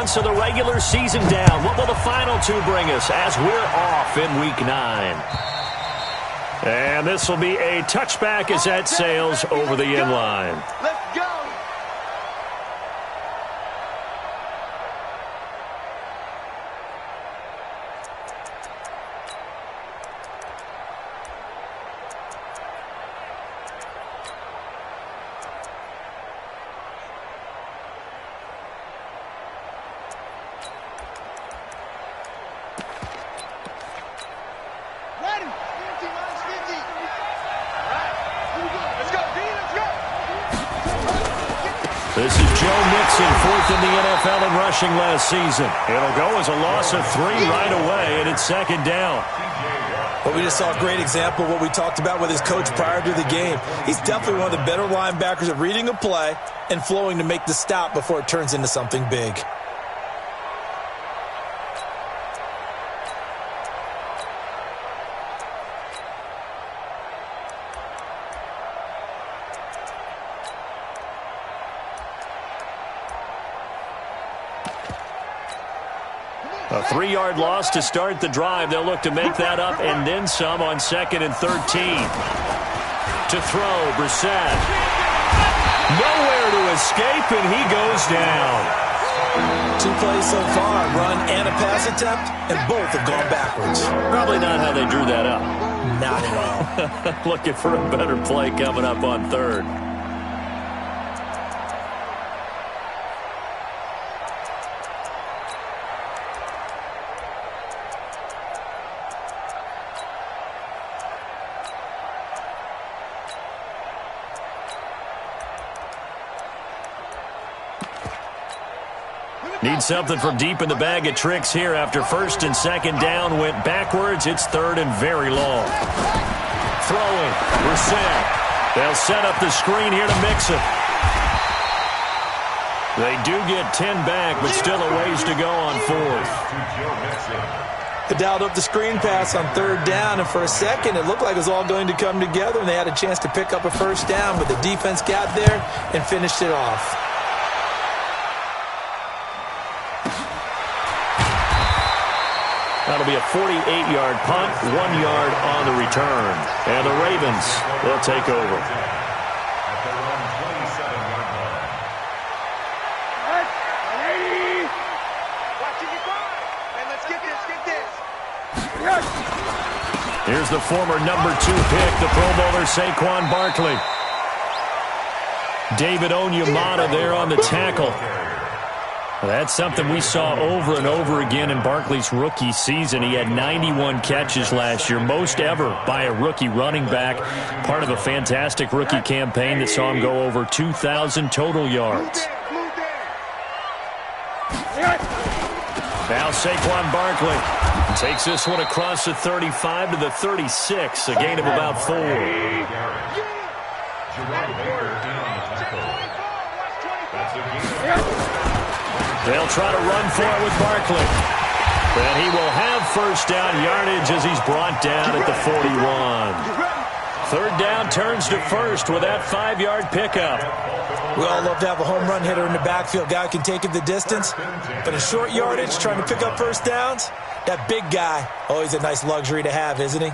months of the regular season down. What will the final two bring us as we're off in Week 9? And this will be a touchback as that sails over the end line. Let's go. This is Joe Mixon, fourth in the NFL in rushing last season. It'll go as a loss of 3 right away, and it's second down. Well, we just saw a great example of what we talked about with his coach prior to the game. He's definitely one of the better linebackers at reading a play and flowing to make the stop before it turns into something big. A 3-yard loss to start the drive. They'll look to make that up and then some on 2nd and 13. To throw, Brissett. Nowhere to escape, and he goes down. 2 plays so far, run and a pass attempt, and both have gone backwards. Probably not how they drew that up. Not at all. Looking for a better play coming up on 3rd. Need something from deep in the bag of tricks here after 1st and 2nd down went backwards. It's 3rd and very long. Throwing, Brissett. They'll set up the screen here to Mixon. They do get 10 back, but still a ways to go on 4th. They dialed up the screen pass on 3rd down, and for a second it looked like it was all going to come together, and they had a chance to pick up a 1st down, but the defense got there and finished it off. That'll be a 48-yard punt, 1 yard on the return. And the Ravens will take over. Here's the former number 2 pick, the Pro Bowler Saquon Barkley. David Onyemata there on the tackle. Well, that's something we saw over and over again in Barkley's rookie season. He had 91 catches last year, most ever by a rookie running back. Part of a fantastic rookie campaign that saw him go over 2,000 total yards. Now Saquon Barkley takes this one across the 35 to the 36, a gain of about 4. They'll try to run for it with Barkley. And he will have 1st down yardage as he's brought down at the 41. 3rd down turns to 1st with that 5-yard pickup. We all love to have a home run hitter in the backfield. Guy who can take it the distance. But a short yardage, trying to pick up 1st downs, that big guy, always a nice luxury to have, isn't he?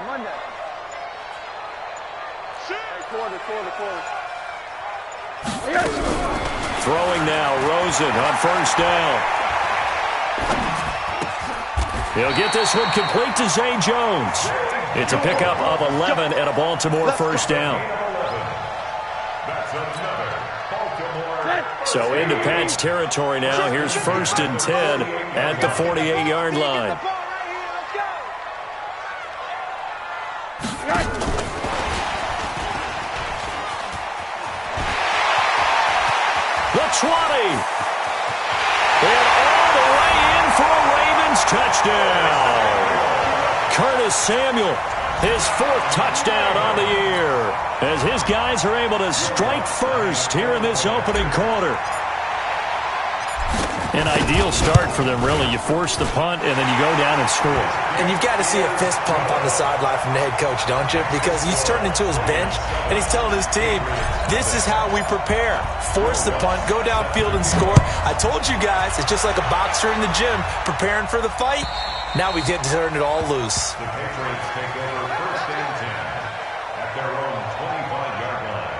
Monday. Quarter. Throwing now, Rosen on 1st down. He'll get this one complete to Zay Jones. It's a pickup of 11 and a Baltimore 1st down. So into Pat's territory now. Here's 1st and 10 at the 48-yard line. The 20. And all the way in for a Ravens touchdown. Curtis Samuel His 4th touchdown on the year as his guys are able to strike first here in this opening quarter. An ideal start for them, really. You force the punt, and then you go down and score. And you've got to see a fist pump on the sideline from the head coach, don't you? Because he's turning to his bench, and he's telling his team, this is how we prepare. Force the punt, go downfield and score. I told you guys, it's just like a boxer in the gym preparing for the fight. Now we get to turn it all loose. The Patriots take over 1st and 10 at their own 25-yard line.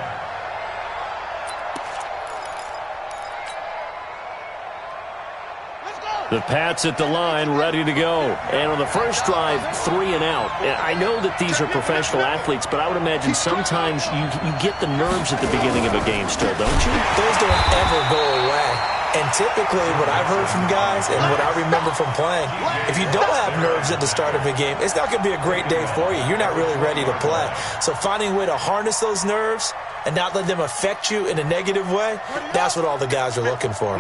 The Pats at the line, ready to go. And on the first drive, 3 and out. I know that these are professional athletes, but I would imagine sometimes you get the nerves at the beginning of a game still, don't you? Those don't ever go away. And typically what I've heard from guys and what I remember from playing, if you don't have nerves at the start of a game, it's not going to be a great day for you. You're not really ready to play. So finding a way to harness those nerves and not let them affect you in a negative way, that's what all the guys are looking for.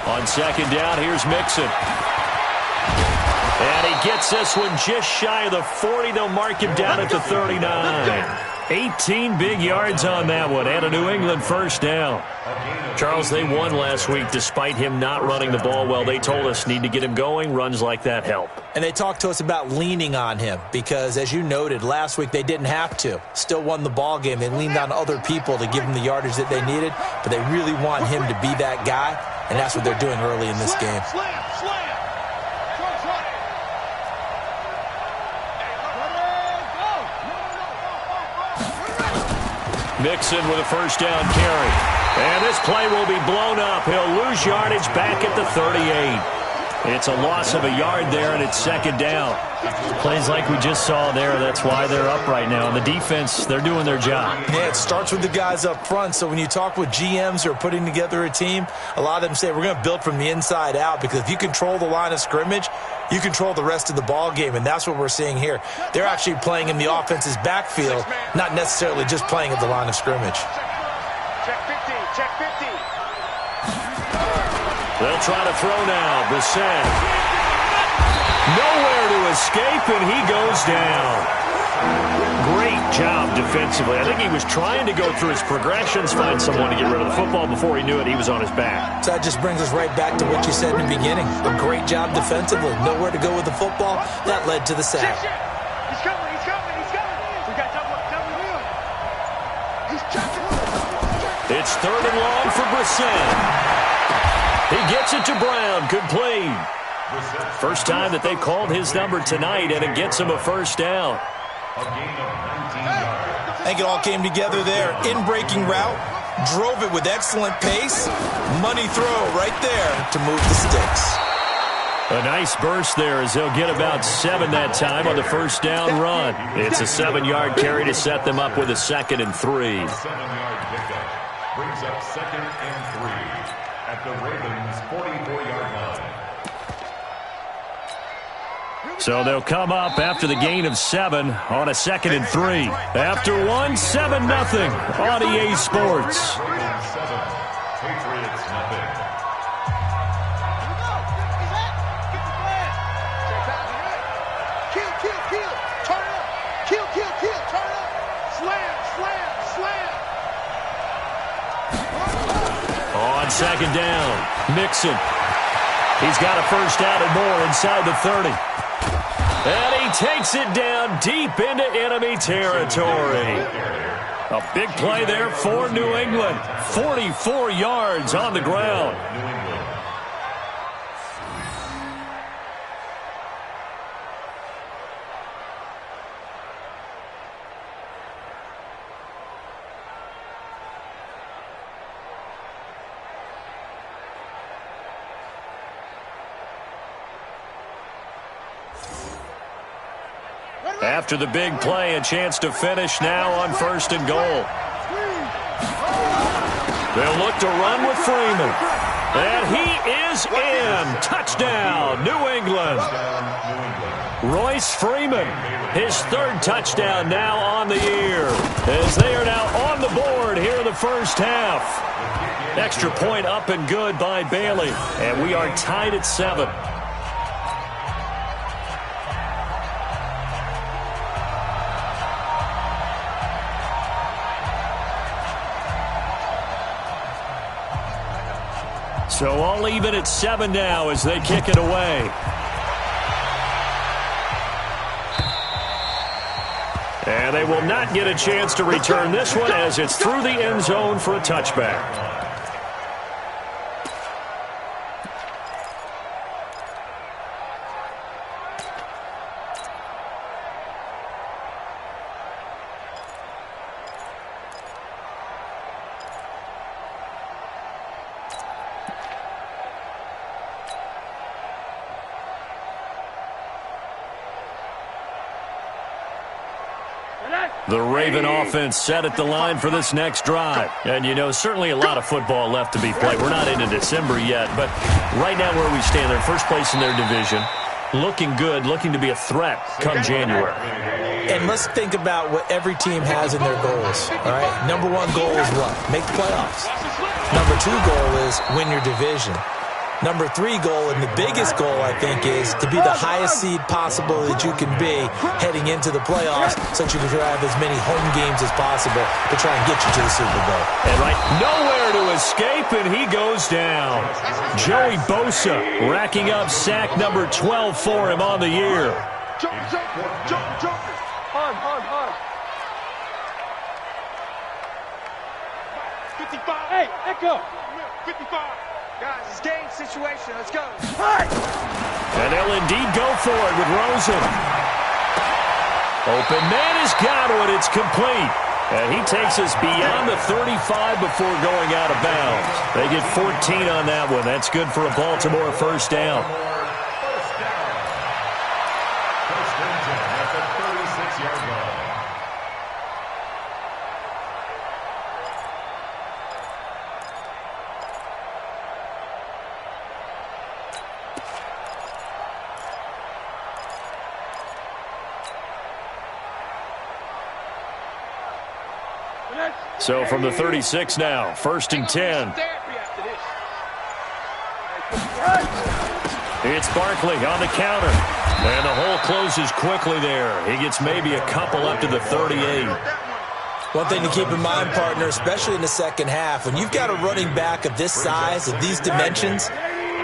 On 2nd down, here's Mixon. And he gets this one just shy of the 40. They'll mark him down at the 39. 18 big yards on that one, and a New England 1st down. Charles, they won last week despite him not running the ball well. They told us need to get him going. Runs like that help. And they talked to us about leaning on him because, as you noted, last week they didn't have to. Still won the ball game. They leaned on other people to give them the yardage that they needed, but they really want him to be that guy, and that's what they're doing early in this game. Mixon with a 1st down carry. And this play will be blown up. He'll lose yardage back at the 38. It's a loss of a yard there, and it's 2nd down. Plays like we just saw there. That's why they're up right now. And the defense, they're doing their job. Yeah, it starts with the guys up front. So when you talk with GMs who are putting together a team, a lot of them say we're going to build from the inside out, because if you control the line of scrimmage, you control the rest of the ball game, and that's what we're seeing here. They're actually playing in the offense's backfield, not necessarily just playing at the line of scrimmage. Check 50, check 50. They'll try to throw now. Brissett. Nowhere to escape, and he goes down. Great job defensively. I think he was trying to go through his progressions, find someone to get rid of the football. Before he knew it, he was on his back. So that just brings us right back to what you said in the beginning. A great job defensively. Nowhere to go with the football. That led to the sack. He's coming, he's coming, he's coming. We got double him. He's checking. It's 3rd and long for Brissett. He gets it to Brown. Good play. First time that they've called his number tonight, and it gets him a 1st down. A gain of 19 yards. I think it all came together there. In-breaking route, drove it with excellent pace. Money throw right there to move the sticks. A nice burst there as they'll get about 7 that time on the 1st down run. It's a 7-yard carry to set them up with a 2nd and 3. A 7-yard pickup brings up 2nd and 3 at the Ravens' 44-yard line. So they'll come up after the gain of 7 on a 2nd and 3. After 1, 7-0 on EA Sports. Ravens 7, Patriots nothing. Kill, turn up. Kill, turn up. Slam. On 2nd down, Mixon. He's got a 1st down and more inside the 30. And he takes it down deep into enemy territory. A big play there for New England. 44 yards on the ground. After the big play, a chance to finish now on 1st and goal. They'll look to run with Freeman. And he is in. Touchdown, New England. Royce Freeman, his third touchdown now on the year, as they are now on the board here in the first half. Extra point up and good by Bailey, and we are tied at 7. So all even at 7 now as they kick it away. And they will not get a chance to return this one as it's through the end zone for a touchback. The Raven offense set at the line for this next drive. And, you know, certainly a lot of football left to be played. We're not into December yet, but right now where we stand, they're first place in their division. Looking good, looking to be a threat come January. And let's think about what every team has in their goals, all right? Number 1 goal is what? Make the playoffs. Number 2 goal is win your division. Number 3 goal, and the biggest goal, I think, is to be the highest seed possible that you can be heading into the playoffs so that you can have as many home games as possible to try and get you to the Super Bowl. And right, nowhere to escape, and he goes down. Joey Bosa racking up sack number 12 for him on the year. Jump. On. 55. Hey, let go. 55. Guys, it's game situation. Let's go. And they'll indeed go for it with Rosen. Open man has got it. It's complete. And he takes us beyond the 35 before going out of bounds. They get 14 on that one. That's good for a Baltimore first down. First and 10 at the 36-yard line. So from the 36 now, first and 10. It's Barkley on the counter. And the hole closes quickly there. He gets maybe a couple up to the 38. One thing to keep in mind, partner, especially in the second half, when you've got a running back of this size, of these dimensions,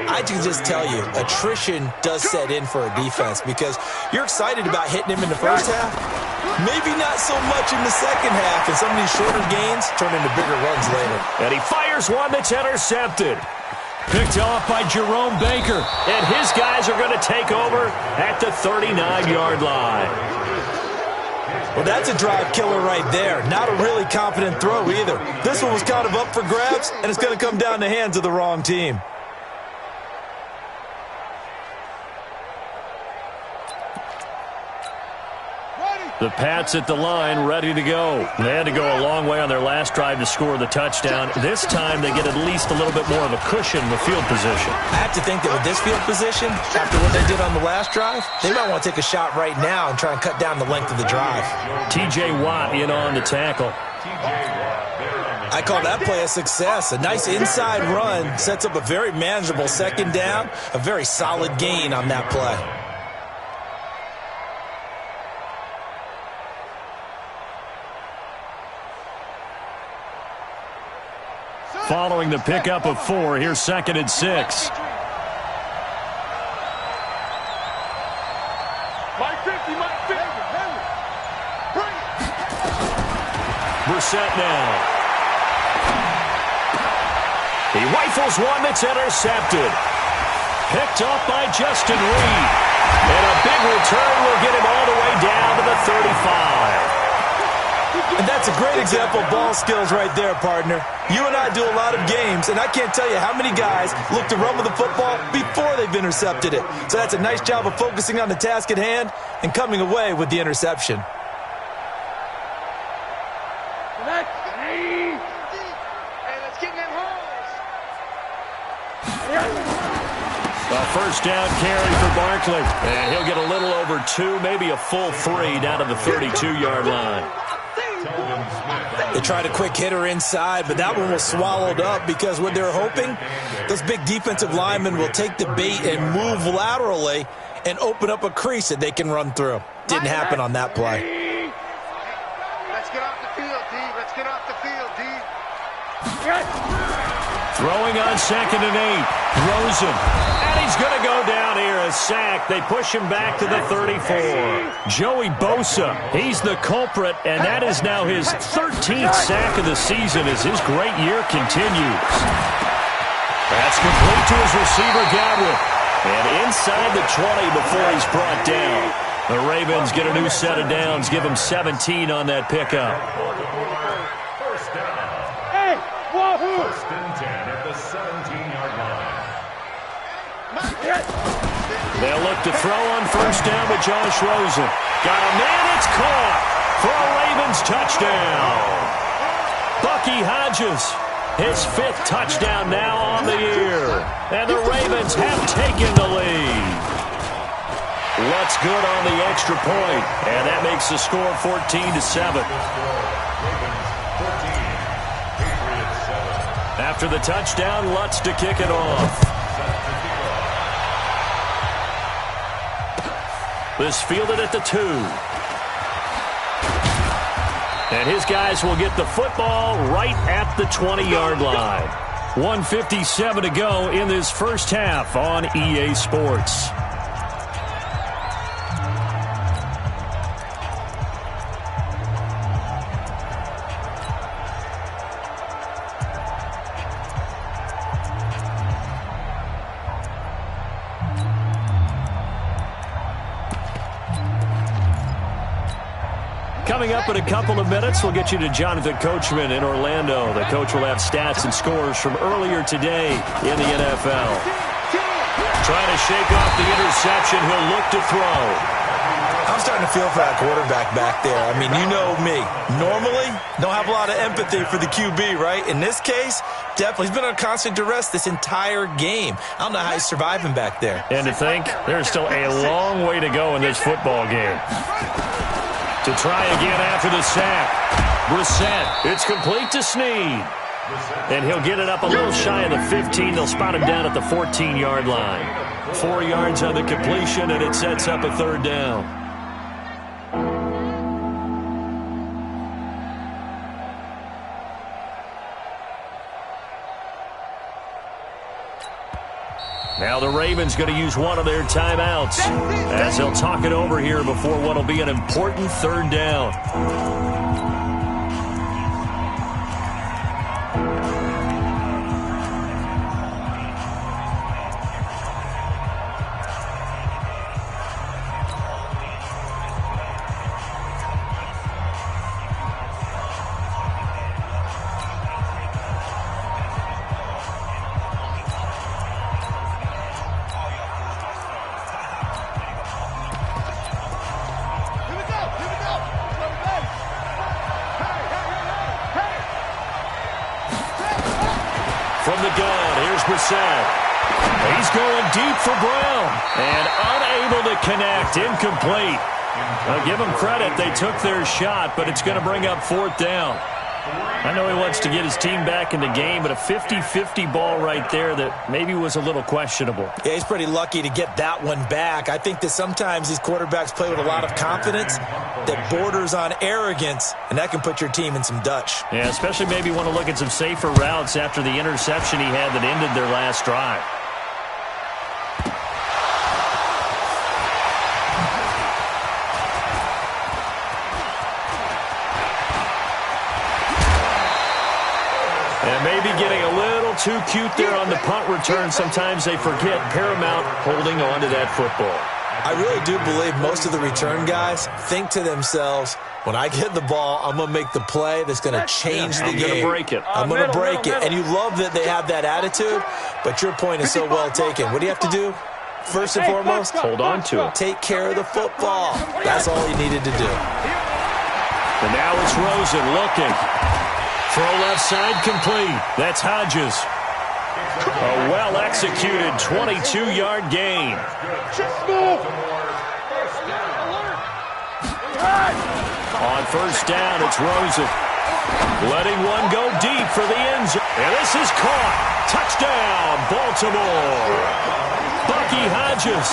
I can just tell you, attrition does set in for a defense because you're excited about hitting him in the first half. Maybe not so much in the second half, and some of these shorter gains turn into bigger runs later. And he fires one that's intercepted. Picked off by Jerome Baker. And his guys are going to take over at the 39-yard line. Well, that's a drive killer right there. Not a really confident throw either. This one was kind of up for grabs, and it's going to come down the hands of the wrong team. The Pats at the line, ready to go. They had to go a long way on their last drive to score the touchdown. This time they get at least a little bit more of a cushion with field position. I have to think that with this field position, after what they did on the last drive, they might want to take a shot right now and try and cut down the length of the drive. T.J. Watt in on the tackle. I call that play a success. A nice inside run sets up a very manageable second down, a very solid gain on that play. Following the pickup of 4, here's second and 6. Mike 50, Mike 50. Bring it. Brissett now. He rifles one that's intercepted. Picked off by Justin Reed. And a big return will get him all the way down to the 35. And that's a great example of ball skills right there, partner. You and I do a lot of games, and I can't tell you how many guys look to run with the football before they've intercepted it. So that's a nice job of focusing on the task at hand and coming away with the interception. Hey, let's get in them holes. A first down carry for Barkley. And he'll get a little over 2, maybe a full 3 down to the 32-yard line. They tried a quick hitter inside, but that one was swallowed up because what they're hoping, those big defensive linemen will take the bait and move laterally and open up a crease that they can run through. Didn't happen on that play. Let's get off the field, D. Let's get off the field, D. Throwing on 2nd and 8. Rosen. And he's going to go down here. A sack. They push him back to the 34. Joey Bosa. He's the culprit, and that is now his 13th sack of the season as his great year continues. That's complete to his receiver, Godwin. And inside the 20 before he's brought down. The Ravens get a new set of downs. Give him 17 on that pickup. First and 10 at the 17-yard line. They'll look to throw on first down with Josh Rosen. Got a man, it's caught for a Ravens touchdown. Bucky Hodges, his 5th touchdown now on the year. And the Ravens have taken the lead. Lutz good on the extra point, and that makes the score 14-7. After the touchdown, Lutz to kick it off. This fielded at the 2. And his guys will get the football right at the 20-yard line. 1:57 to go in this first half on EA Sports. Coming up in a couple of minutes, we'll get you to Jonathan Coachman in Orlando. The coach will have stats and scores from earlier today in the NFL. Trying to shake off the interception, he'll look to throw. I'm starting to feel for that quarterback back there. I mean, you know me. Normally, don't have a lot of empathy for the QB, right? In this case, definitely. He's been on constant duress this entire game. I don't know how he's surviving back there. And to think, there's still a long way to go in this football game. To try again after the sack. Brissett, it's complete to Snead. And he'll get it up a little shy of the 15. They'll spot him down at the 14-yard line. 4 yards on the completion, and it sets up a 3rd down. Now the Ravens going to use one of their timeouts as they'll talk it over here before what will be an important 3rd down. From the gun, here's Brissett. He's going deep for Brown. And unable to connect, incomplete. I'll give them credit, they took their shot, but it's going to bring up 4th down. I know he wants to get his team back in the game, but a 50-50 ball right there that maybe was a little questionable. Yeah, he's pretty lucky to get that one back. I think that sometimes these quarterbacks play with a lot of confidence that borders on arrogance, and that can put your team in some Dutch. Yeah, especially maybe want to look at some safer routes after the interception he had that ended their last drive. And maybe getting a little too cute there on the punt return. Sometimes they forget paramount holding on to that football. I really do believe most of the return guys think to themselves, when I get the ball, I'm going to make the play that's going to change the game. I'm going to break it. I'm going to break it. And you love that they have that attitude, but your point is so well taken. What do you have to do? First and foremost, hold on to it. Take care of the football. That's all you needed to do. And now it's Rosen looking. Throw left side complete. That's Hodges. A well-executed 22-yard gain. On first down, it's Rosen. Letting one go deep for the end zone. And this is caught. Touchdown, Baltimore. Bucky Hodges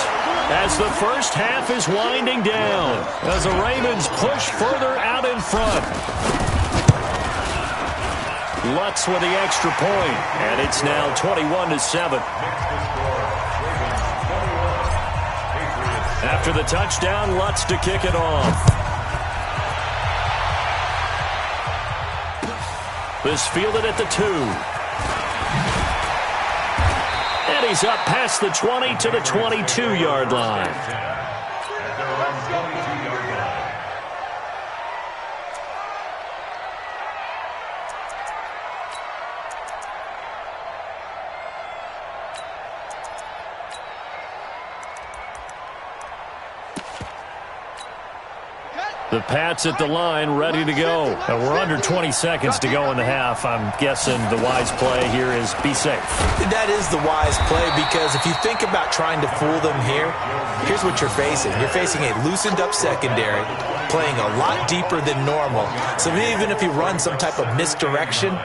as the first half is winding down. As the Ravens push further out in front. Lutz with the extra point. And it's now 21-7. After the touchdown, Lutz to kick it off. This fielded at the 2. And he's up past the 20 to the 22-yard line. The Pats at the line, ready to go. We're under 20 seconds to go in the half. I'm guessing the wise play here is be safe. That is the wise play, because if you think about trying to fool them here, here's what you're facing. You're facing a loosened-up secondary, playing a lot deeper than normal. So even if you run some type of misdirection,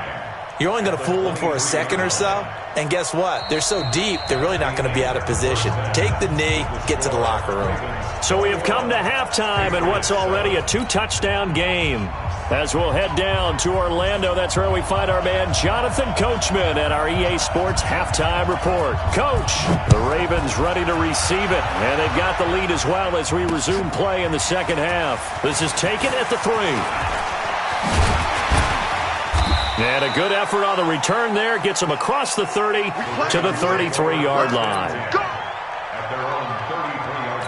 you're only going to fool them for a second or so. And guess what? They're so deep, they're really not going to be out of position. Take the knee, get to the locker room. So we have come to halftime in what's already a 2-touchdown game. As we'll head down to Orlando, that's where we find our man Jonathan Coachman at our EA Sports Halftime Report. Coach, the Ravens ready to receive it, and they've got the lead as well as we resume play in the second half. This is taken at the 3. And a good effort on the return there. Gets them across the 30 to the 33-yard line. At their own 33-yard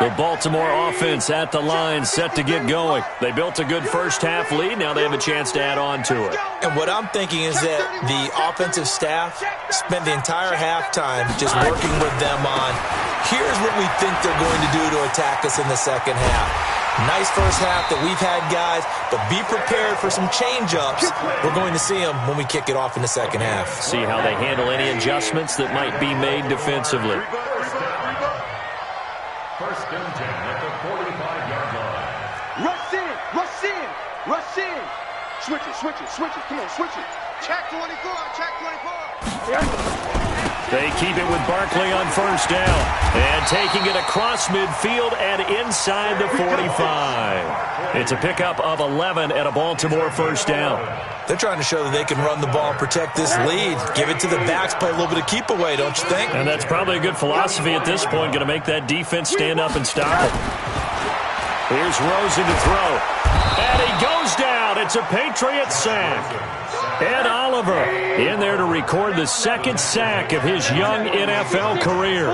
line. The Baltimore offense at the line, set to get going. They built a good first-half lead. Now they have a chance to add on to it. And what I'm thinking is that the offensive staff spent the entire halftime just working with them on, here's what we think they're going to do to attack us in the second half. Nice first half that we've had, guys, but be prepared for some change-ups. We're going to see them when we kick it off in the second half. See how they handle any adjustments that might be made defensively. First and 10 at the 45-yard line. Rush in, rush in, rush in. Switch it, switch it, switch it. Come on, switch it. Check 24, check 24. They keep it with Barkley on first down. And taking it across midfield and inside the 45. It's a pickup of 11 at a Baltimore first down. They're trying to show that they can run the ball and protect this lead. Give it to the backs, play a little bit of keep away, don't you think? And that's probably a good philosophy at this point. Going to make that defense stand up and stop it. Here's Rosen to throw. And he goes down. It's a Patriot sack. Ed Oliver in there to record the second sack of his young NFL career.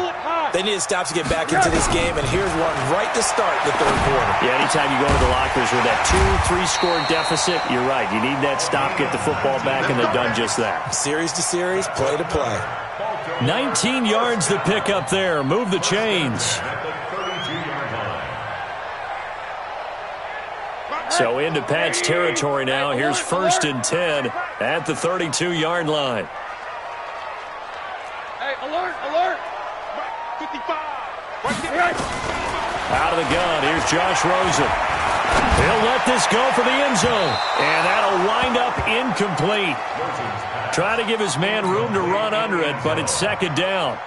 They need to stop to get back into this game, and here's one right to start the third quarter. Yeah, anytime you go to the lockers with that 2-3 score deficit, you're right. You need that stop, get the football back, and they've done just that. Series to series, play to play. 19 yards to pick up there. Move the chains. So into Pats territory now. Here's first and 10 at the 32-yard line. Hey, alert, alert. 55. Out of the gun, here's Josh Rosen. He'll let this go for the end zone. And that'll wind up incomplete. Try to give his man room to run under it, but it's second down.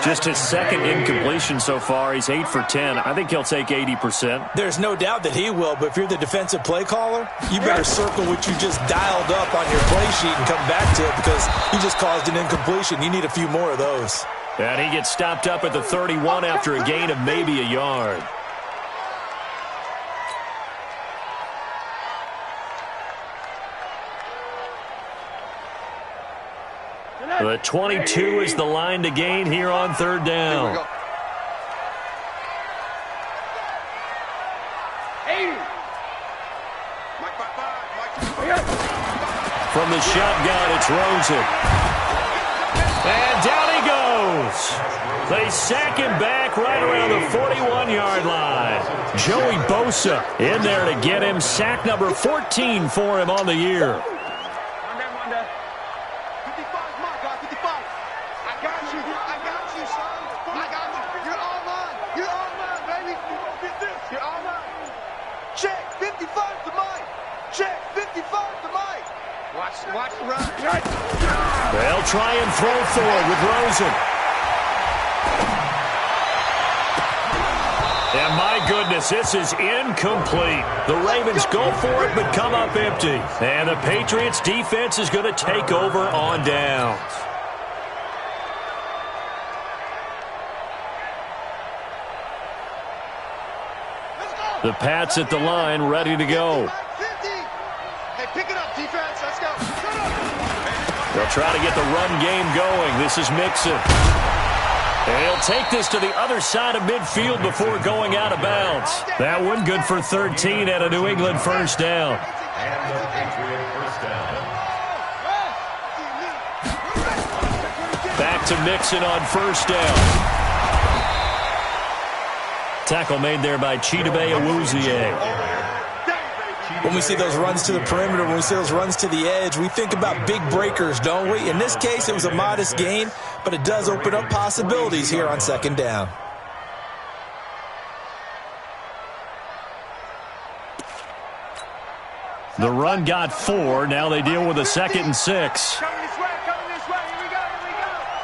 Just his second incompletion so far. He's 8 for 10. I think he'll take 80%. There's no doubt that he will, but if you're the defensive play caller, you better circle what you just dialed up on your play sheet and come back to it, because you just caused an incompletion. You need a few more of those. And he gets stopped up at the 31 after a gain of maybe a yard. The 22 is the line to gain here on third down. From the shotgun, it's Rosen. And down he goes. goes. They sack him back right around the 41-yard line. Joey Bosa in there to get him. Sack number 14 for him on the year. 55's mine, guys. 55. I got you. I got you, son. I got you. You're all mine. You're all mine, baby. Get this. You're all mine. Check. 55's the mine. Check. 55's the mine. Watch the run. They'll try and throw for it with Rosen. And my goodness, this is incomplete. The Ravens go for it, but come up empty. And the Patriots defense is going to take over on downs. The Pats at the line, ready to go. Hey, pick it up, defense. Let's go. They'll try to get the run game going. This is Mixon. And he'll take this to the other side of midfield before going out of bounds. That one good for 13 at a New England first down. And the Patriot first down. Back to Mixon on first down. Tackle made there by Chidobe Awuzie. When we see those runs to the perimeter, when we see those runs to the edge, we think about big breakers, don't we? In this case, it was a modest gain, but it does open up possibilities here on second down. The run got 4. Now they deal with a 2nd and 6. Coming this way. Here we go.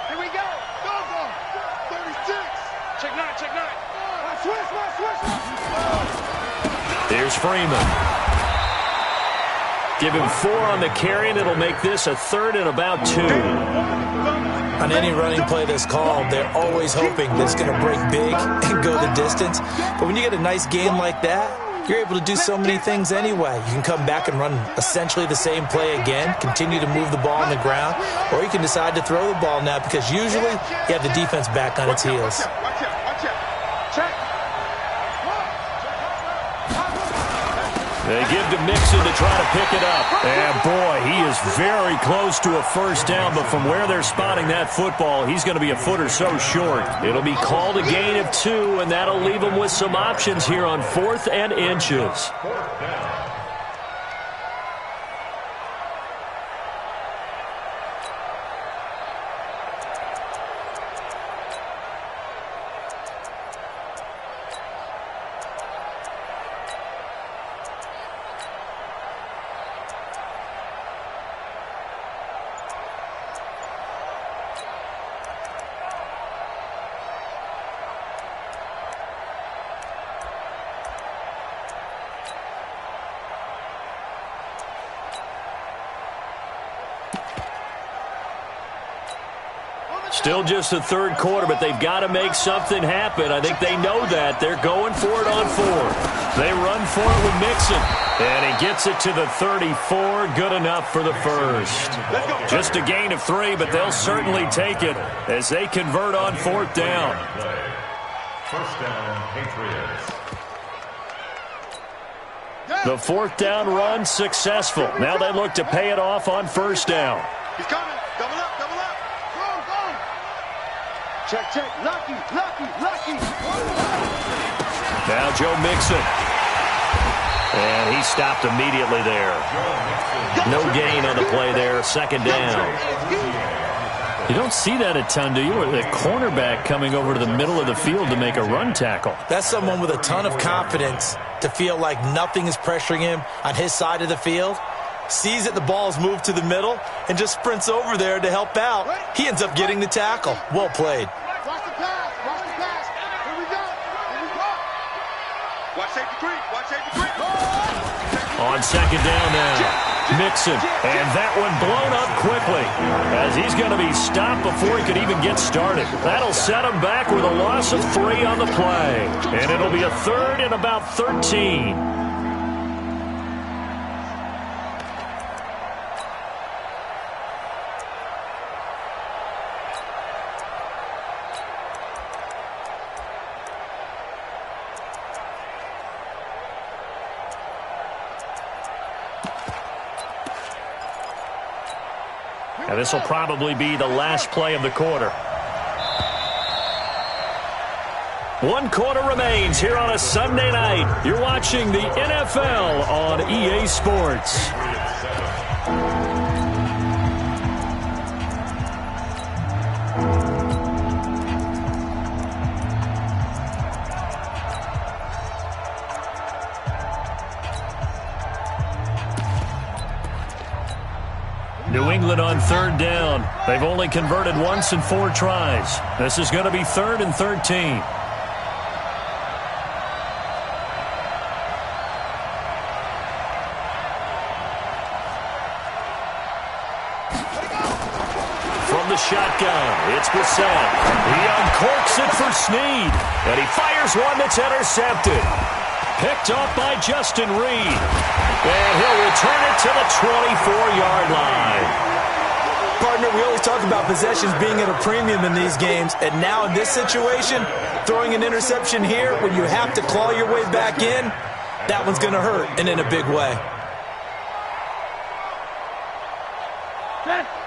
Here we go. Go. 36. Check 9. Switch. Here's Freeman. Give him 4 on the carry, and it'll make this a 3rd and about 2. On any running play that's called, they're always hoping that it's going to break big and go the distance. But when you get a nice gain like that, you're able to do so many things anyway. You can come back and run essentially the same play again, continue to move the ball on the ground, or you can decide to throw the ball now because usually you have the defense back on its heels. Watch out. Check. They give to Mixon to try to pick it up. And, boy, he is very close to a first down, but from where they're spotting that football, he's going to be a foot or so short. It'll be called a gain of 2, and that'll leave them with some options here on 4th and inches. Fourth down. Still just the 3rd quarter, but they've got to make something happen. I think they know that. They're going for it on 4th. They run for it with Mixon. And he gets it to the 34. Good enough for the first. Just a gain of 3, but they'll certainly take it as they convert on 4th down. First down, Patriots. The 4th down run successful. Now they look to pay it off on first down. He's coming. Double up. Go. Check. Lucky. Now Joe Mixon. And he stopped immediately there. No gain on the play there. 2nd down. You don't see that a ton, do you? Or the cornerback coming over to the middle of the field to make a run tackle. That's someone with a ton of confidence to feel like nothing is pressuring him on his side of the field. Sees that the ball's moved to the middle and just sprints over there to help out. He ends up getting the tackle. Well played. Watch the pass. Here we go. Watch safety 3. On 2nd down now. Mixon, and that one blown up quickly as he's going to be stopped before he could even get started. That'll set him back with a loss of 3 on the play, and it'll be a 3rd and about 13. And this will probably be the last play of the quarter. 1 quarter remains here on a Sunday night. You're watching the NFL on EA Sports. New England on 3rd down. They've only converted once in 4 tries. This is going to be 3rd and 13. From the shotgun, it's Brissett. He uncorks it for Snead. And he fires one that's intercepted. Picked off by Justin Reed. And he'll return it to the 24-yard line. Partner, we always talk about possessions being at a premium in these games. And now in this situation, throwing an interception here when you have to claw your way back in, that one's going to hurt, and in a big way.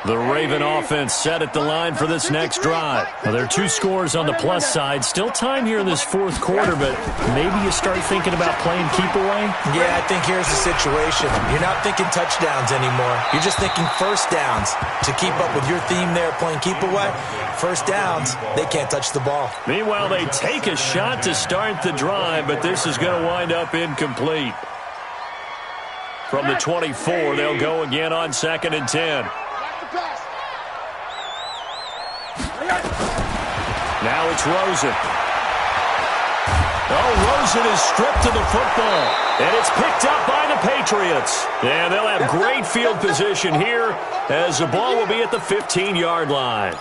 The Raven offense set at the line for this next drive. Well, there are 2 scores on the plus side. Still time here in this 4th quarter, but maybe you start thinking about playing keep away? Yeah, I think here's the situation. You're not thinking touchdowns anymore. You're just thinking first downs. To keep up with your theme there, playing keep away, first downs, they can't touch the ball. Meanwhile, they take a shot to start the drive, but this is going to wind up incomplete. From the 24, they'll go again on 2nd and 10. Now it's Rosen. Oh, Rosen is stripped of the football. And it's picked up by the Patriots. And they'll have great field position here as the ball will be at the 15-yard line.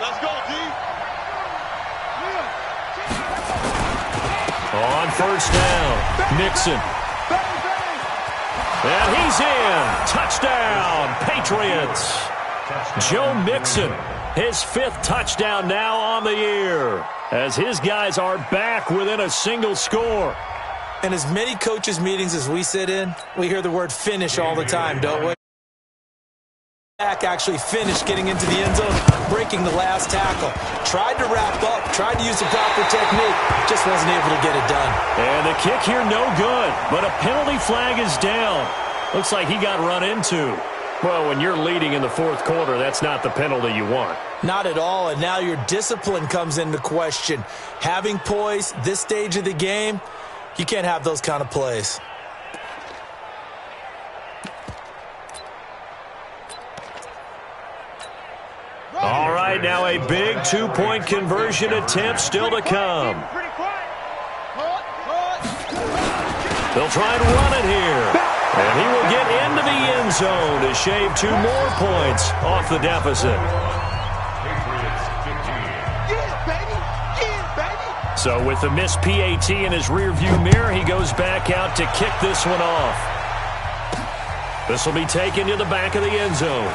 Let's go, D. On 1st down, Nixon. And he's in. Touchdown, Patriots. Joe Mixon, his 5th touchdown now on the year, as his guys are back within a single score. And as many coaches' meetings as we sit in, we hear the word finish all the time, don't we? Back actually finished getting into the end zone, breaking the last tackle. Tried to wrap up, tried to use the proper technique, just wasn't able to get it done. And the kick here no good, but a penalty flag is down. Looks like he got run into. Well, when you're leading in the 4th quarter, that's not the penalty you want. Not at all, and now your discipline comes into question. Having poise this stage of the game, you can't have those kind of plays. All right, now a big 2-point conversion attempt still to come. They'll try and run it here. And he will get into the end zone to shave 2 more points off the deficit. So with the missed PAT in his rearview mirror, he goes back out to kick this one off. This will be taken to the back of the end zone.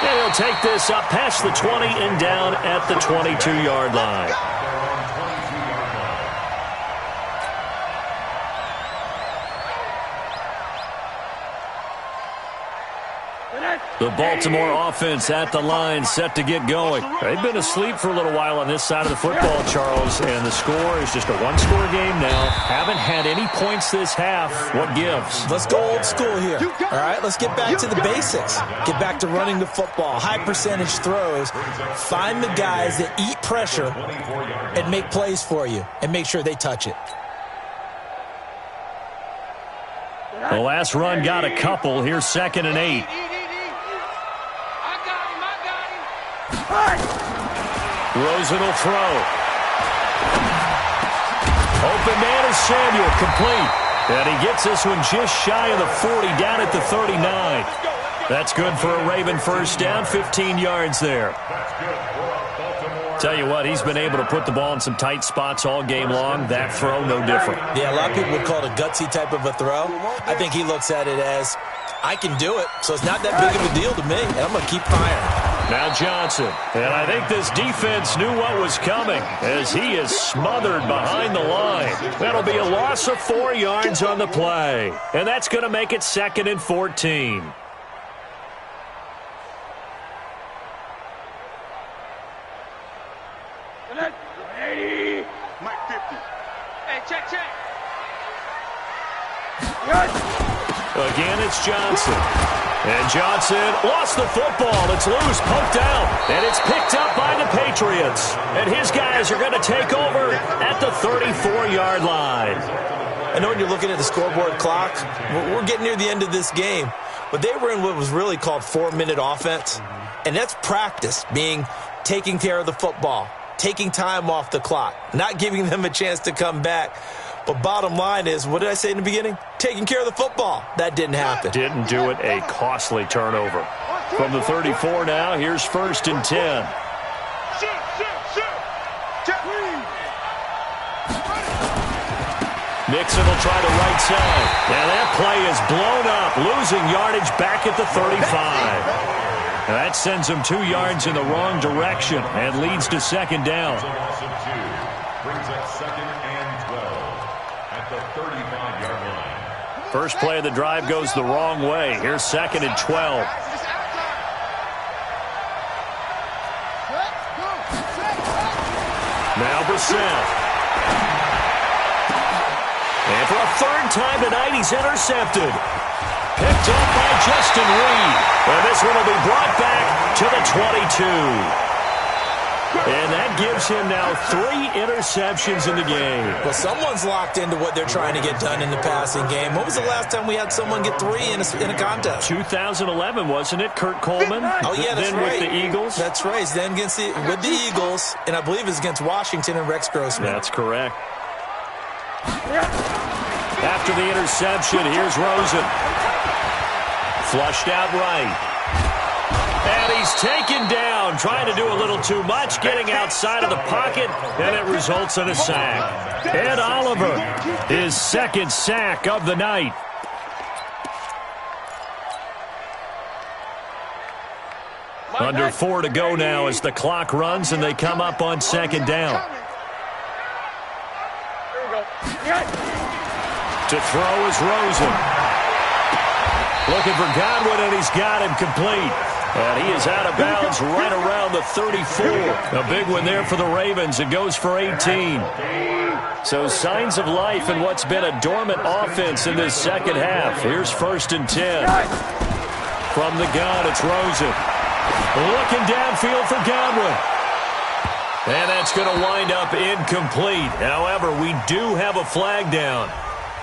And he'll take this up past the 20 and down at the 22-yard line. The Baltimore offense at the line, set to get going. They've been asleep for a little while on this side of the football, Charles, and the score is just a 1-score game now. Haven't had any points this half. What gives? Let's go old school here. All right, let's get back to the basics. Get back to running the football, high-percentage throws. Find the guys that eat pressure and make plays for you, and make sure they touch it. The last run got a couple. Here's 2nd and 8. Rosen will throw. Open man is Samuel, complete. And he gets this one just shy of the 40, down at the 39. That's good for a Raven first down, 15 yards there. Tell you what, he's been able to put the ball in some tight spots all game long. That throw, no different. Yeah, a lot of people would call it a gutsy type of a throw. I think he looks at it as, I can do it, so it's not that big of a deal to me, and I'm going to keep firing. Now Johnson, and I think this defense knew what was coming as he is smothered behind the line. That'll be a loss of 4 yards on the play, and that's going to make it 2nd and 14. Again, it's Johnson. And Johnson lost the football. It's loose, poked out, and it's picked up by the Patriots. And his guys are going to take over at the 34-yard line. I know when you're looking at the scoreboard clock, we're getting near the end of this game, but they were in what was really called 4-minute offense, and that's practice, being taking care of the football, taking time off the clock, not giving them a chance to come back. But bottom line is, what did I say in the beginning? Taking care of the football. That didn't happen. Didn't do it. A costly turnover. From the 34 now, here's 1st and 10. Nixon will try the right side. Now that play is blown up, losing yardage back at the 35. Now that sends him 2 yards in the wrong direction and leads to 2nd down. Brings up 2nd and 12 at the 35-yard line. First play of the drive goes the wrong way. Here's 2nd and 12. Now Brissett. And for a 3rd time tonight, he's intercepted. Picked up by Justin Reed. And this one will be brought back to the 22. And that gives him now 3 interceptions in the game. Well, someone's locked into what they're trying to get done in the passing game. When was the last time we had someone get 3 in a contest? 2011, wasn't it, Kurt Coleman? Oh, yeah, that's then right. with the Eagles? That's right. Then with the Eagles, and I believe it's against Washington and Rex Grossman. That's correct. After the interception, here's Rosen. Flushed out right. And he's taken down, trying to do a little too much, getting outside of the pocket, and it results in a sack. Ed Oliver, his 2nd sack of the night. Under 4 to go now as the clock runs, and they come up on 2nd down. To throw is Rosen. Looking for Godwin, and he's got him complete. And he is out of bounds right around the 34. A big one there for the Ravens. It goes for 18. So signs of life in what's been a dormant offense in this 2nd half. Here's 1st and 10. From the gun, it's Rosen. Looking downfield for Godwin. And that's going to wind up incomplete. However, we do have a flag down.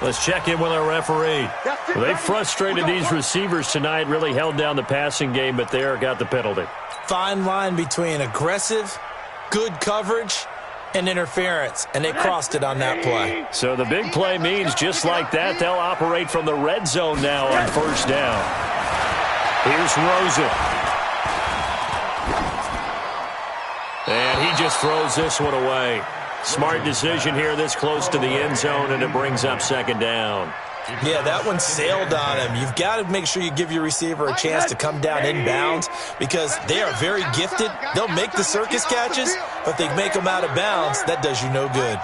Let's check in with our referee. They frustrated these receivers tonight, really held down the passing game, but there got the penalty. Fine line between aggressive, good coverage, and interference, and they crossed it on that play. So the big play means just like that, they'll operate from the red zone now on 1st down. Here's Rosen. And he just throws this one away. Smart decision here this close to the end zone, and it brings up 2nd down. Yeah, that one sailed on him. You've got to make sure you give your receiver a chance to come down inbounds because they are very gifted. They'll make the circus catches, but they make them out of bounds. That does you no good.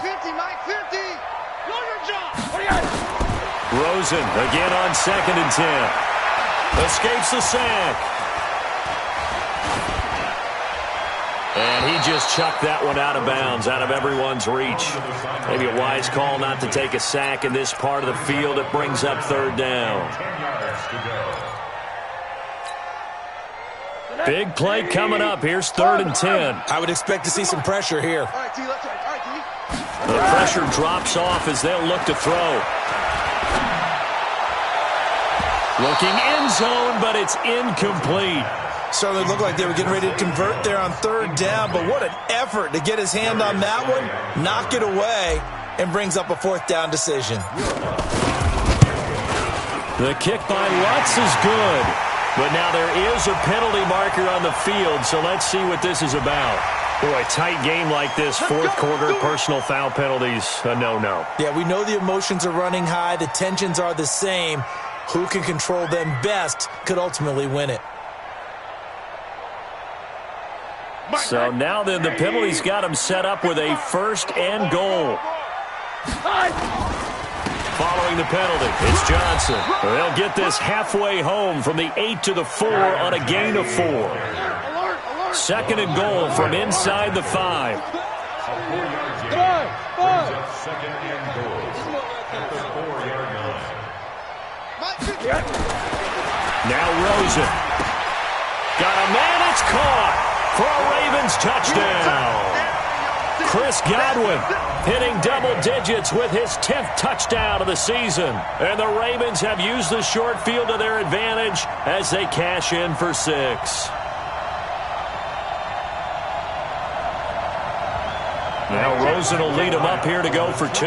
Rosen again on 2nd and 10. Escapes the sack. And he just chucked that one out of bounds, out of everyone's reach. Maybe a wise call not to take a sack in this part of the field. It brings up 3rd down. Big play coming up. Here's 3rd and 10. I would expect to see some pressure here. The pressure drops off as they'll look to throw. Looking end zone, but it's incomplete. Certainly looked like they were getting ready to convert there on 3rd down, but what an effort to get his hand on that one, knock it away, and brings up a 4th down decision. The kick by Lutz is good, but now there is a penalty marker on the field, so let's see what this is about. Boy, a tight game like this, 4th quarter, personal foul penalties, a no-no. Yeah, we know the emotions are running high, the tensions are the same. Who can control them best could ultimately win it. So now then the penalty's got him set up with a 1st and goal. Following the penalty, it's Johnson. They'll get this halfway home from the 8 to the 4 on a gain of 4. 2nd and goal from inside the 5. second and goal at the 4-yard line. Now Rosen. Got a man, it's caught for a Ravens touchdown. Chris Godwin hitting double digits with his 10th touchdown of the season. And the Ravens have used the short field to their advantage as they cash in for 6. Now Rosen will lead him up here to go for 2.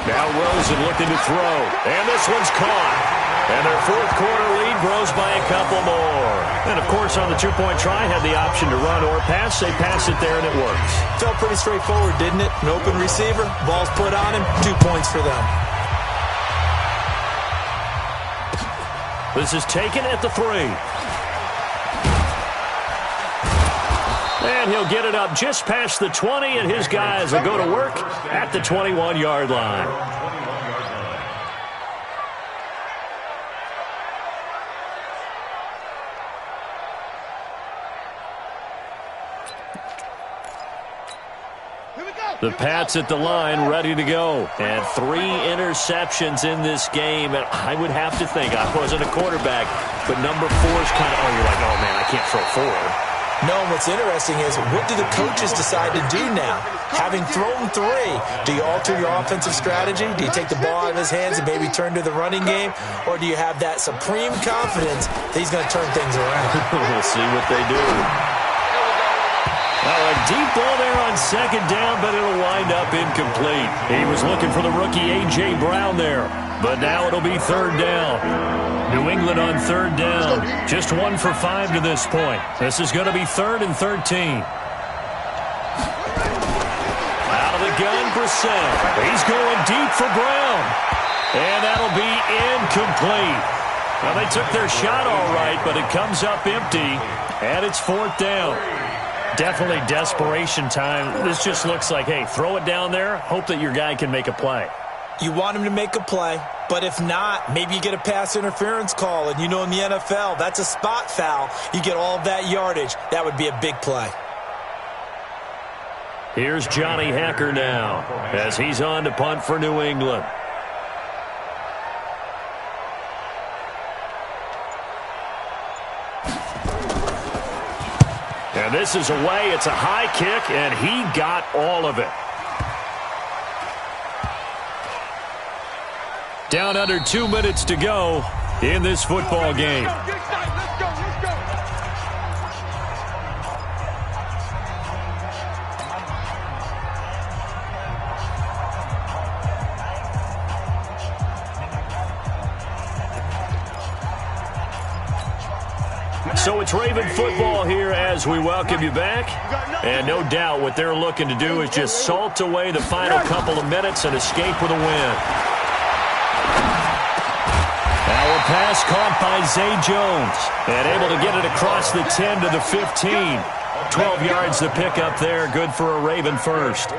Now Rosen looking to throw. And this one's caught. And their fourth quarter lead grows by a couple more. And, of course, on the two-point try, had the option to run or pass. They pass it there, and it works. Felt pretty straightforward, didn't it? An open receiver, ball's put on him, 2 points for them. This is taken at the 3. And he'll get it up just past the 20, and his guys will go to work at the 21-yard line. The Pats at the line, ready to go. And 3 interceptions in this game. And I would have to think, I wasn't a quarterback, but number 4 is kind of, you're like, oh, man, I can't throw 4. No, what's interesting is, what do the coaches decide to do now? Having thrown 3, do you alter your offensive strategy? Do you take the ball out of his hands and maybe turn to the running game? Or do you have that supreme confidence that he's going to turn things around? We'll see what they do. A deep ball there on second down, but it'll wind up incomplete. He was looking for the rookie A.J. Brown there, but now it'll be third down. New England on third down. Just 1 for 5 to this point. This is going to be 3rd and 13. Out of the gun, Brissett. He's going deep for Brown. And that'll be incomplete. Well, they took their shot all right, but it comes up empty, and it's 4th down. Definitely desperation time. This just looks like, hey, throw it down there, hope that your guy can make a play. You want him to make a play, but if not, maybe you get a pass interference call, and you know in the NFL, that's a spot foul. You get all of that yardage. That would be a big play. Here's Johnny Hacker now as he's on to punt for New England. And this is away. It's a high kick, and he got all of it. Down under 2 minutes to go in this football game. So it's Raven football here as we welcome you back. And no doubt what they're looking to do is just salt away the final couple of minutes and escape with a win. Now a pass caught by Zay Jones. And able to get it across the 10 to the 15. 12 yards to pick up there. Good for a Raven first.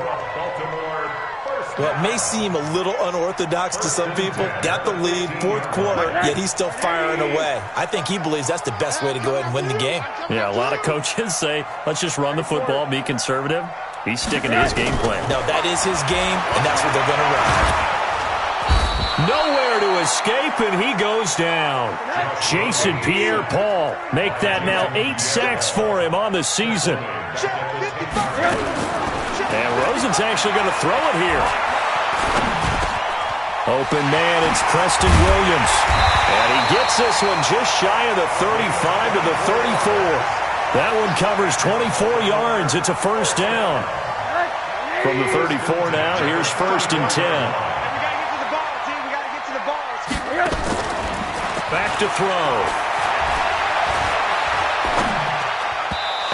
Well, it may seem a little unorthodox to some people. Got the lead, 4th quarter, yet he's still firing away. I think he believes that's the best way to go ahead and win the game. Yeah, a lot of coaches say, let's just run the football, be conservative. He's sticking to his game plan. No, that is his game, and that's what they're going to run. Nowhere to escape, and he goes down. Jason Pierre-Paul make that now 8 sacks for him on the season. And Rosen's actually going to throw it here. Open man, it's Preston Williams. And he gets this one just shy of the 35 to the 34. That one covers 24 yards. It's a first down. From the 34 now, here's 1st and 10. Back to throw.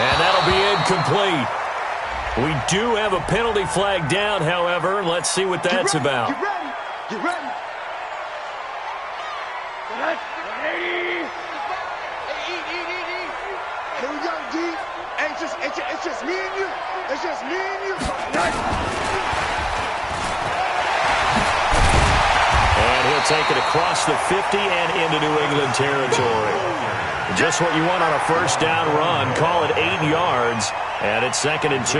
And that'll be incomplete. We do have a penalty flag down, however, and let's see what that's about. Get ready. Get ready. Eat. Here we go, D. It's just me and you. It's just me and you. And he'll take it across the 50 and into New England territory. Just what you want on a first down run. Call it 8 yards, and it's 2nd and 2.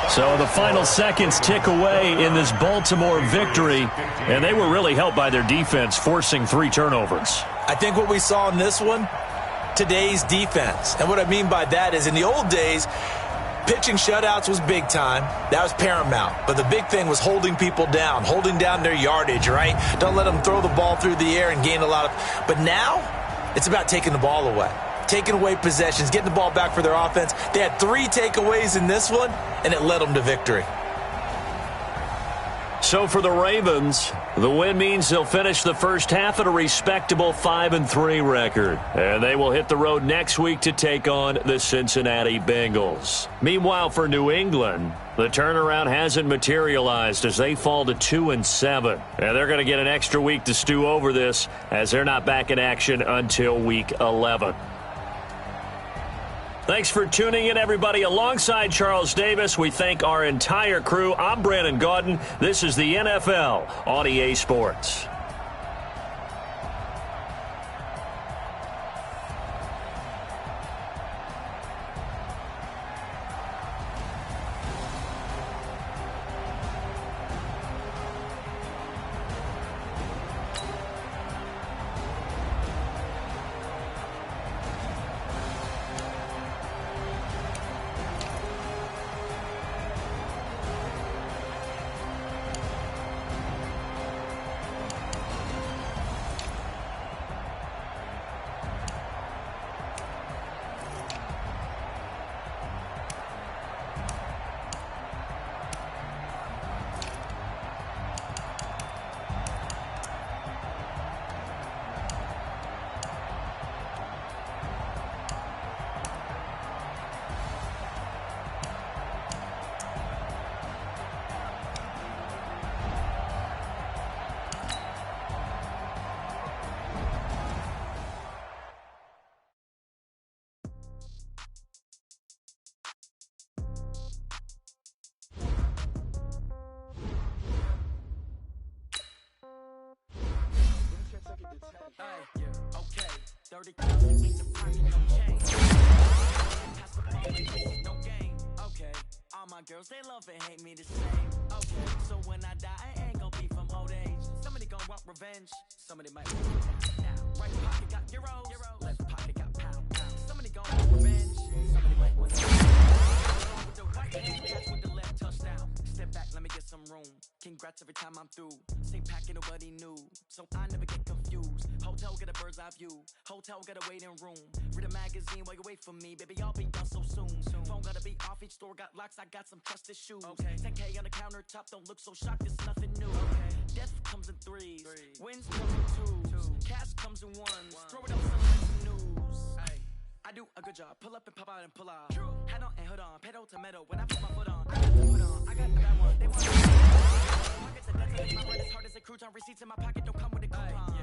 So the final seconds tick away in this Baltimore victory, and they were really helped by their defense forcing 3 turnovers. I think what we saw in this one, today's defense. And what I mean by that is in the old days, pitching shutouts was big time. That was paramount. But the big thing was holding people down, holding down their yardage, right? Don't let them throw the ball through the air and gain a lot of... But now, it's about taking the ball away. Taking away possessions, getting the ball back for their offense. They had 3 takeaways in this one, and it led them to victory. So for the Ravens, the win means they'll finish the first half at a respectable 5-3 record. And they will hit the road next week to take on the Cincinnati Bengals. Meanwhile, for New England, the turnaround hasn't materialized as they fall to 2-7. And they're going to get an extra week to stew over this as they're not back in action until week 11. Thanks for tuning in, everybody. Alongside Charles Davis, we thank our entire crew. I'm Brandon Gaudin. This is the NFL on EA Sports. Okay, 30,000 in the pocket, no change. No game. Okay, all my girls, they love and hate me the same. Okay, so when I die, I ain't gonna be from old age. Somebody gonna want revenge. Somebody might want it now. Right pocket got euros. Left pocket got pound. Somebody gonna want revenge. Somebody might want it now. With the right hand, catch with the left touchdown. Step back, let me get some room. Congrats every time I'm through. Same packet, nobody knew. So I never get confused. Hotel, get a bird's eye view. Hotel, get a waiting room. Read a magazine while you wait for me. Baby, I'll be done so soon. Phone gotta be off, each store got locks. I got some trusted shoes. Okay. 10K on the countertop, don't look so shocked. It's nothing new. Okay. Death comes in threes. Wins come in twos. Cash comes in ones. Throw it up, some news. Ay. I do a good job. Pull up and pop out and pull out. Head on and hood on. Pedal to metal. When I put my foot on, I got the foot on. I got the bad one. They want pockets and that's my bread as hard as a crouton. Receipts in my pocket don't come with a coupon.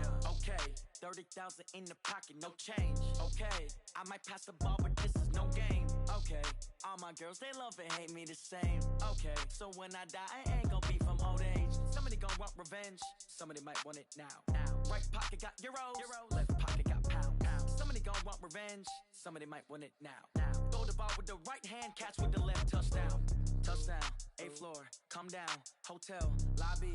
Okay, 30,000 in the pocket, no change. Okay, I might pass the ball, but this is no game. Okay, all my girls, they love and hate me the same. Okay, so when I die, I ain't gonna be from old age. Somebody gonna want revenge. Somebody might want it now. Right pocket got euros. Left pocket got pound. Somebody gonna want revenge. Somebody might want it now. Throw the ball with the right hand, catch with the left. Touchdown. Touchdown. 8th floor. Come down. Hotel. Lobby.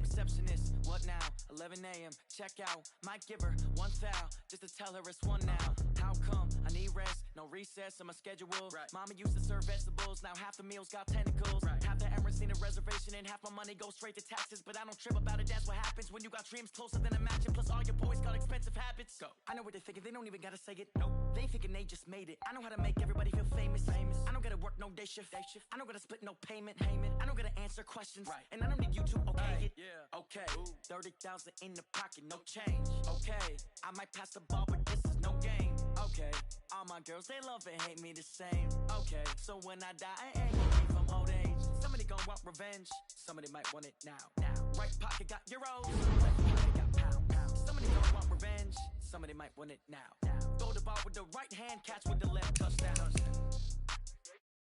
Receptionist, what now? 11 a.m. Check out. Might give her one foul just to tell her it's one now. How come? I need rest, no recess in my schedule. Right. Mama used to serve vegetables, now half the meals got tentacles. Right. Half the Emirates need a reservation and half my money goes straight to taxes. But I don't trip about it, that's what happens when you got dreams closer than a mansion. Plus all your boys got expensive habits. Go. I know what they're thinking, they don't even gotta say it. Nope. They thinking they just made it. I know how to make everybody feel famous. I don't gotta work no day shift. I don't gotta split no payment. I don't gotta answer questions. Right. And I don't need you to okay it. Yeah. Okay. 30,000 in the pocket, no change. Okay. I might pass the ball, but this is no game. Okay. All my girls, they love and hate me the same. Okay. So when I die, I ain't gonna be from old age. Somebody gonna want revenge. Somebody might want it now. Right pocket got euros. Left pocket got pound. Somebody gonna want revenge. Somebody might want it now. Throw the ball with the right hand, catch with the left. Touchdown.